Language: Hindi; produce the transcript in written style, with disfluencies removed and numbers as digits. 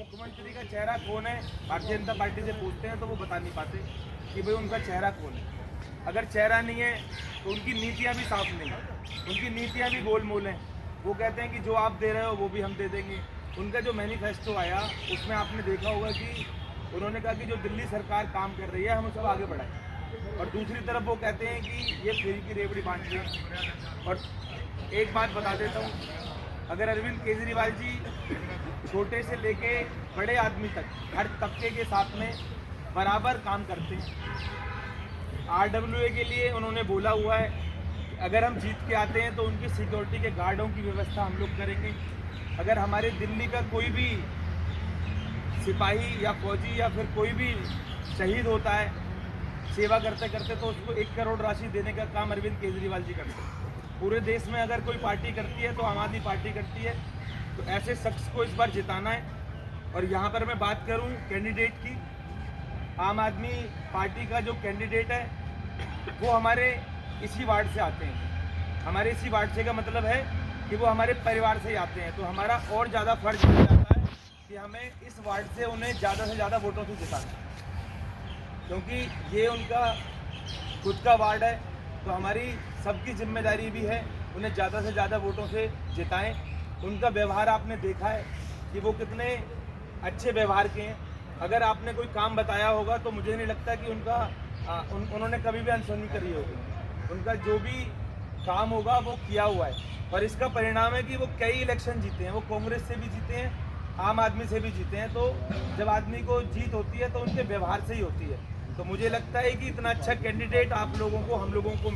मुख्यमंत्री का चेहरा कौन है, भारतीय जनता पार्टी से पूछते हैं तो वो बता नहीं पाते कि भाई उनका चेहरा कौन है। अगर चेहरा नहीं है तो उनकी नीतियाँ भी साफ नहीं है, उनकी नीतियाँ भी गोलमोल हैं। वो कहते हैं कि जो आप दे रहे हो वो भी हम दे देंगे। उनका जो मैनिफेस्टो आया उसमें आपने देखा होगा कि उन्होंने कहा कि जो दिल्ली सरकार काम कर रही है हम उसको आगे बढ़ाएं, और दूसरी तरफ वो कहते हैं कि ये फ्री की रेवड़ी बांट रहे हैं। और एक बात बता देता हूँ, अगर अरविंद केजरीवाल जी छोटे से लेके बड़े आदमी तक हर तबके के साथ में बराबर काम करते हैं। RWA के लिए उन्होंने बोला हुआ है कि अगर हम जीत के आते हैं तो उनकी सिक्योरिटी के गार्डों की व्यवस्था हम लोग करेंगे। अगर हमारे दिल्ली का कोई भी सिपाही या फौजी या फिर कोई भी शहीद होता है सेवा करते करते तो उसको 1 करोड़ राशि देने का काम अरविंद केजरीवाल जी करते हैं। पूरे देश में अगर कोई पार्टी करती है तो आम आदमी पार्टी करती है। तो ऐसे शख्स को इस बार जिताना है। और यहाँ पर मैं बात करूँ कैंडिडेट की, आम आदमी पार्टी का जो कैंडिडेट है वो हमारे इसी वार्ड से आते हैं। हमारे इसी वार्ड से का मतलब है कि वो हमारे परिवार से ही आते हैं। तो हमारा और ज़्यादा फर्ज हो जाता है कि हमें इस वार्ड से उन्हें ज़्यादा से ज़्यादा वोटों से जिताना है, क्योंकि ये उनका खुद का वार्ड है। तो हमारी सबकी जिम्मेदारी भी है उन्हें ज़्यादा से ज़्यादा वोटों से जिताएं। उनका व्यवहार आपने देखा है कि वो कितने अच्छे व्यवहार के हैं। अगर आपने कोई काम बताया होगा तो मुझे नहीं लगता कि उन्होंने कभी भी अनसुनी करी होगी। उनका जो भी काम होगा वो किया हुआ है, और इसका परिणाम है कि वो कई इलेक्शन जीते हैं। वो कांग्रेस से भी जीते हैं, आम आदमी से भी जीते हैं। तो जब आदमी को जीत होती है तो उनके व्यवहार से ही होती है। तो मुझे लगता है कि इतना अच्छा कैंडिडेट आप लोगों को, हम लोगों को